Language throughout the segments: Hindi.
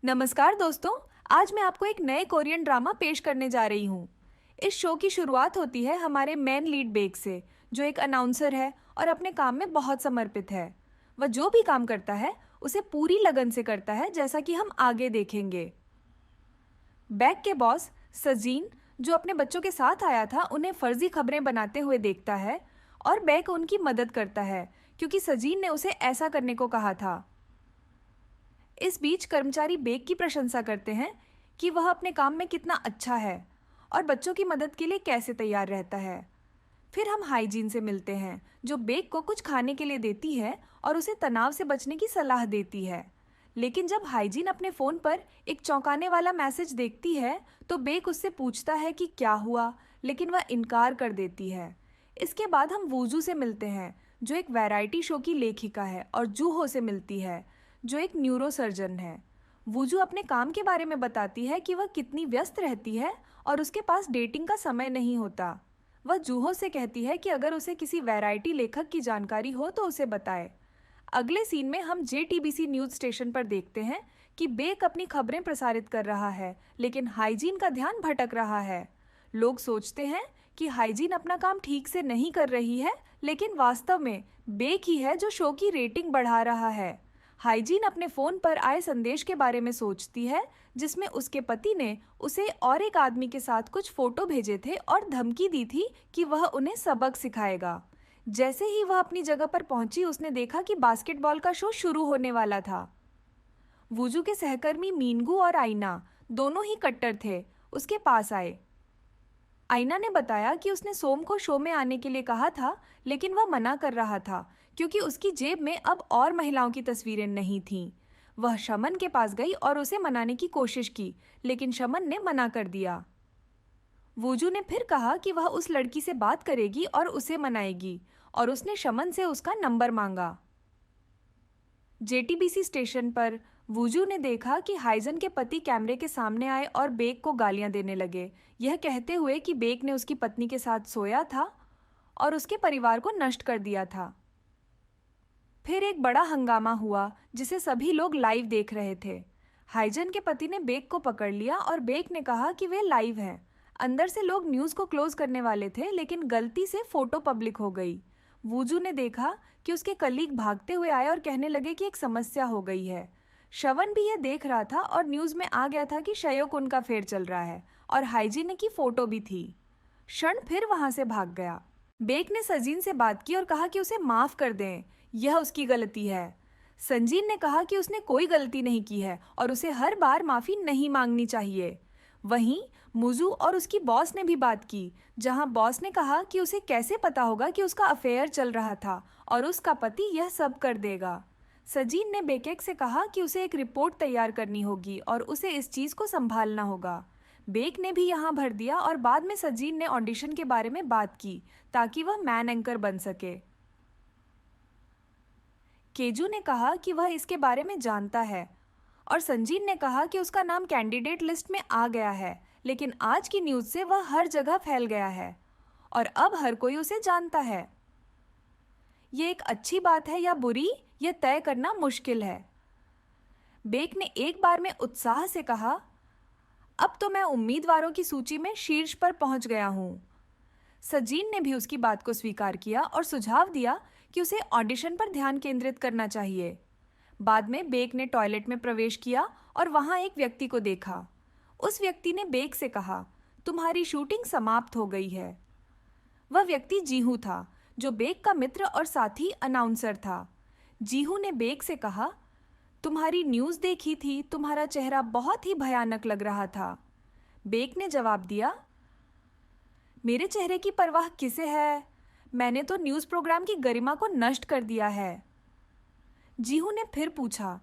नमस्कार दोस्तों। आज मैं आपको एक नए कोरियन ड्रामा पेश करने जा रही हूँ। इस शो की शुरुआत होती है हमारे मेन लीड बेक से, जो एक अनाउंसर है और अपने काम में बहुत समर्पित है। वह जो भी काम करता है उसे पूरी लगन से करता है, जैसा कि हम आगे देखेंगे। बेक के बॉस सजीन, जो अपने बच्चों के साथ आया था, उन्हें फर्जी खबरें बनाते हुए देखता है और बेक उनकी मदद करता है क्योंकि सजीन ने उसे ऐसा करने को कहा था। इस बीच कर्मचारी बेक की प्रशंसा करते हैं कि वह अपने काम में कितना अच्छा है और बच्चों की मदद के लिए कैसे तैयार रहता है। फिर हम हाइजीन से मिलते हैं, जो बेक को कुछ खाने के लिए देती है और उसे तनाव से बचने की सलाह देती है। लेकिन जब हाइजीन अपने फ़ोन पर एक चौंकाने वाला मैसेज देखती है तो बेक उससे पूछता है कि क्या हुआ, लेकिन वह इनकार कर देती है। इसके बाद हम वूजू से मिलते हैं, जो एक वैरायटी शो की लेखिका है, और जूहो से मिलती है, जो एक न्यूरोसर्जन है। वूजू अपने काम के बारे में बताती है कि वह कितनी व्यस्त रहती है और उसके पास डेटिंग का समय नहीं होता। वह जूहो से कहती है कि अगर उसे किसी वैरायटी लेखक की जानकारी हो तो उसे बताए। अगले सीन में हम JTBC न्यूज़ स्टेशन पर देखते हैं कि बेक अपनी खबरें प्रसारित कर रहा है, लेकिन हाइजीन का ध्यान भटक रहा है। लोग सोचते हैं कि हाइजीन अपना काम ठीक से नहीं कर रही है, लेकिन वास्तव में बेक ही है जो शो की रेटिंग बढ़ा रहा है। हाइजीन अपने फ़ोन पर आए संदेश के बारे में सोचती है, जिसमें उसके पति ने उसे और एक आदमी के साथ कुछ फोटो भेजे थे और धमकी दी थी कि वह उन्हें सबक सिखाएगा। जैसे ही वह अपनी जगह पर पहुंची, उसने देखा कि बास्केटबॉल का शो शुरू होने वाला था। वूजू के सहकर्मी मीनगू और आईना, दोनों ही कट्टर थे, उसके पास आए। आईना ने बताया कि उसने सोम को शो में आने के लिए कहा था, लेकिन वह मना कर रहा था क्योंकि उसकी जेब में अब और महिलाओं की तस्वीरें नहीं थीं। वह शमन के पास गई और उसे मनाने की कोशिश की, लेकिन शमन ने मना कर दिया। वूजू ने फिर कहा कि वह उस लड़की से बात करेगी और उसे मनाएगी, और उसने शमन से उसका नंबर मांगा। JTBC स्टेशन पर वूजू ने देखा कि हाइजन के पति कैमरे के सामने आए और बेक को गालियां देने लगे, यह कहते हुए कि बेक ने उसकी पत्नी के साथ सोया था और उसके परिवार को नष्ट कर दिया था। फिर एक बड़ा हंगामा हुआ जिसे सभी लोग लाइव देख रहे थे। हाइजन के पति ने बेक को पकड़ लिया और बेक ने कहा कि वे लाइव हैं। अंदर से लोग न्यूज़ को क्लोज करने वाले थे, लेकिन गलती से फोटो पब्लिक हो गई। वूजू ने देखा कि उसके कलीग भागते हुए आए और कहने लगे कि एक समस्या हो गई है। श्रवण भी यह देख रहा था और न्यूज़ में आ गया था कि शयोक उनका फेर चल रहा है, और हाइजीन की फोटो भी थी। क्षण फिर वहां से भाग गया। बेक ने सजीन से बात की और कहा कि उसे माफ कर दें, यह उसकी गलती है। संजीन ने कहा कि उसने कोई गलती नहीं की है और उसे हर बार माफी नहीं मांगनी चाहिए। वहीं मुजू और उसकी बॉस ने भी बात की, जहां बॉस ने कहा कि उसे कैसे पता होगा कि उसका अफेयर चल रहा था और उसका पति यह सब कर देगा। सजीन ने बेकेक से कहा कि उसे एक रिपोर्ट तैयार करनी होगी और उसे इस चीज़ को संभालना होगा। बेक ने भी यहाँ भर दिया और बाद में सजीन ने ऑडिशन के बारे में बात की ताकि वह मैन एंकर बन सके। केजू ने कहा कि वह इसके बारे में जानता है और संजीन ने कहा कि उसका नाम कैंडिडेट लिस्ट में आ गया है, लेकिन आज की न्यूज़ से वह हर जगह फैल गया है और अब हर कोई उसे जानता है। ये एक अच्छी बात है या बुरी, यह तय करना मुश्किल है। बेक ने एक बार में उत्साह से कहा, अब तो मैं उम्मीदवारों की सूची में शीर्ष पर पहुंच गया हूं। सजीन ने भी उसकी बात को स्वीकार किया और सुझाव दिया कि उसे ऑडिशन पर ध्यान केंद्रित करना चाहिए। बाद में बेक ने टॉयलेट में प्रवेश किया और वहां एक व्यक्ति को देखा। उस व्यक्ति ने बेक से कहा, तुम्हारी शूटिंग समाप्त हो गई है। वह व्यक्ति जीहू था, जो बेक का मित्र और साथी अनाउंसर था। जीहू ने बेक से कहा, तुम्हारी न्यूज़ देखी थी, तुम्हारा चेहरा बहुत ही भयानक लग रहा था। बेक ने जवाब दिया, मेरे चेहरे की परवाह किसे है? मैंने तो न्यूज़ प्रोग्राम की गरिमा को नष्ट कर दिया है। जीहू ने फिर पूछा,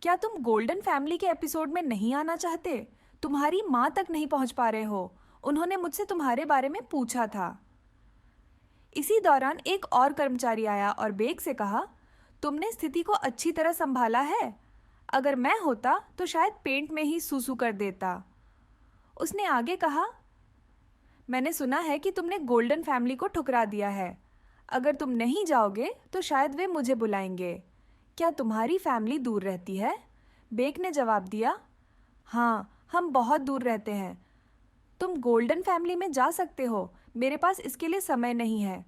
क्या तुम गोल्डन फैमिली के एपिसोड में नहीं आना चाहते? तुम्हारी माँ तक नहीं पहुँच पा रहे हो। उन्होंने मुझसे तुम्हारे बारे में पूछा था। इसी दौरान एक और कर्मचारी आया और बेक से कहा, तुमने स्थिति को अच्छी तरह संभाला है। अगर मैं होता तो शायद पेंट में ही सूसू कर देता। उसने आगे कहा, मैंने सुना है कि तुमने गोल्डन फैमिली को ठुकरा दिया है। अगर तुम नहीं जाओगे तो शायद वे मुझे बुलाएंगे। क्या तुम्हारी फैमिली दूर रहती है? बेक ने जवाब दिया, हाँ, हम बहुत दूर रहते हैं। तुम गोल्डन फैमिली में जा सकते हो, मेरे पास इसके लिए समय नहीं है।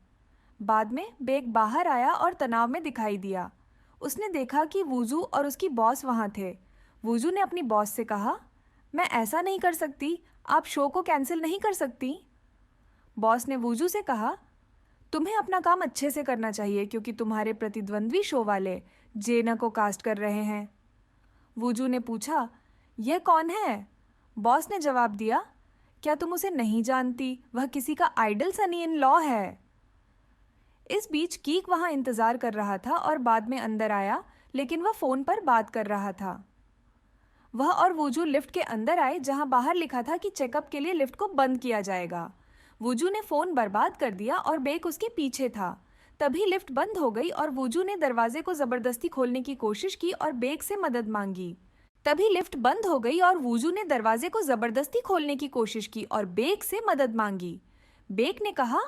बाद में बेक बाहर आया और तनाव में दिखाई दिया। उसने देखा कि वुजू और उसकी बॉस वहाँ थे। वुजू ने अपनी बॉस से कहा, मैं ऐसा नहीं कर सकती, आप शो को कैंसिल नहीं कर सकती। बॉस ने वुजू से कहा, तुम्हें अपना काम अच्छे से करना चाहिए क्योंकि तुम्हारे प्रतिद्वंद्वी शो वाले जेना को कास्ट कर रहे हैं। वुजू ने पूछा, यह कौन है? बॉस ने जवाब दिया, क्या तुम उसे नहीं जानती? वह किसी का आइडल सनी इन लॉ है। इस बीच कीक वहां इंतजार कर रहा था और बाद में अंदर आया, लेकिन वह फोन पर बात कर रहा था। वह और वुजू लिफ्ट के अंदर आए जहां बाहर लिखा था कि चेकअप के लिए लिफ्ट को बंद किया जाएगा। वुजू ने फोन बर्बाद कर दिया और बेक उसके पीछे था। तभी लिफ्ट बंद हो गई और वुजू ने दरवाजे को जबरदस्ती खोलने की कोशिश की और बेक से मदद मांगी। तभी लिफ्ट बंद हो गई और वुजू ने दरवाजे को जबरदस्ती खोलने की कोशिश की और बेक से मदद मांगी। बेक ने कहा,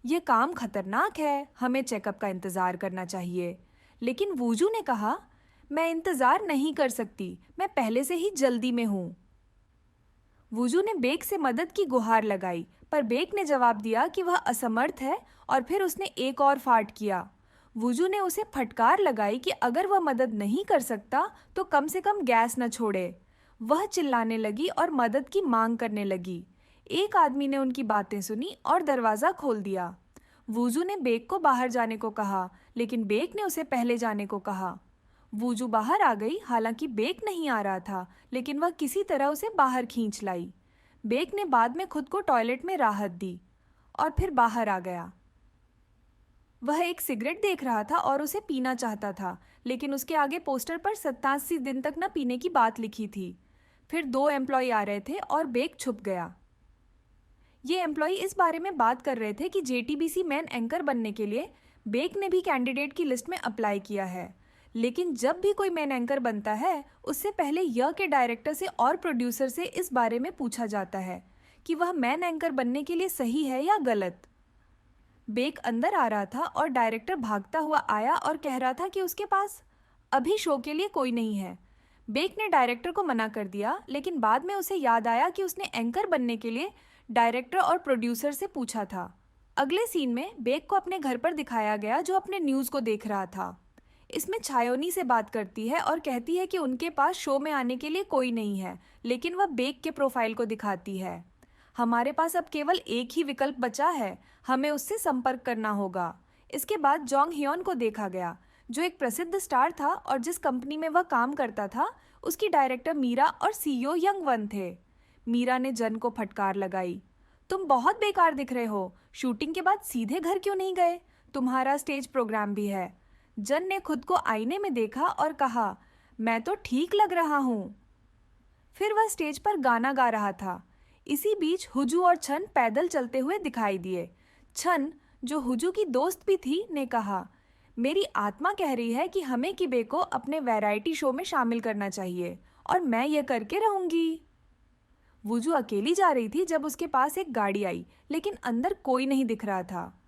यह काम खतरनाक है, हमें चेकअप का इंतजार करना चाहिए। लेकिन वुजू ने कहा, मैं इंतजार नहीं कर सकती, मैं पहले से ही जल्दी में हूं। वुजू ने बेक से मदद की गुहार लगाई, पर बेक ने जवाब दिया कि वह असमर्थ है और फिर उसने एक और फाट किया। वुजू ने उसे फटकार लगाई कि अगर वह मदद नहीं कर सकता तो कम से कम गैस न छोड़े। वह चिल्लाने लगी और मदद की मांग करने लगी। एक आदमी ने उनकी बातें सुनी और दरवाज़ा खोल दिया। वुजू ने बेक को बाहर जाने को कहा, लेकिन बेक ने उसे पहले जाने को कहा। वुजू बाहर आ गई, हालांकि बेक नहीं आ रहा था, लेकिन वह किसी तरह उसे बाहर खींच लाई। बेक ने बाद में खुद को टॉयलेट में राहत दी और फिर बाहर आ गया। वह एक सिगरेट देख रहा था और उसे पीना चाहता था, लेकिन उसके आगे पोस्टर पर 87 दिन तक न पीने की बात लिखी थी। फिर 2 एम्प्लॉय आ रहे थे और बेक छुप गया। ये एम्प्लॉय इस बारे में बात कर रहे थे कि जेटीबीसी मैन एंकर बनने के लिए बेक ने भी कैंडिडेट की लिस्ट में अप्लाई किया है। लेकिन जब भी कोई मैन एंकर बनता है, उससे पहले यह के डायरेक्टर से और प्रोड्यूसर से इस बारे में पूछा जाता है कि वह मैन एंकर बनने के लिए सही है या गलत। बेक अंदर आ रहा था और डायरेक्टर भागता हुआ आया और कह रहा था कि उसके पास अभी शो के लिए कोई नहीं है। बेक ने डायरेक्टर को मना कर दिया, लेकिन बाद में उसे याद आया कि उसने एंकर बनने के लिए डायरेक्टर और प्रोड्यूसर से पूछा था। अगले सीन में बेक को अपने घर पर दिखाया गया, जो अपने न्यूज़ को देख रहा था। इसमें छायोनी से बात करती है और कहती है कि उनके पास शो में आने के लिए कोई नहीं है, लेकिन वह बेक के प्रोफाइल को दिखाती है। हमारे पास अब केवल एक ही विकल्प बचा है, हमें उससे संपर्क करना होगा। इसके बाद जोंग ह्योन को देखा गया, जो एक प्रसिद्ध स्टार था और जिस कंपनी में वह काम करता था उसकी डायरेक्टर मीरा और सीईओ यंग वन थे। मीरा ने जन को फटकार लगाई, तुम बहुत बेकार दिख रहे हो, शूटिंग के बाद सीधे घर क्यों नहीं गए? तुम्हारा स्टेज प्रोग्राम भी है। जन ने खुद को आईने में देखा और कहा, मैं तो ठीक लग रहा हूँ। फिर वह स्टेज पर गाना गा रहा था। इसी बीच हुजू और छन पैदल चलते हुए दिखाई दिए। छन, जो हुजू की दोस्त भी थी, ने कहा, मेरी आत्मा कह रही है कि हमें किबे को अपने वैरायटी शो में शामिल करना चाहिए और मैं ये करके रहूंगी। वुजू अकेली जा रही थी जब उसके पास एक गाड़ी आई, लेकिन अंदर कोई नहीं दिख रहा था।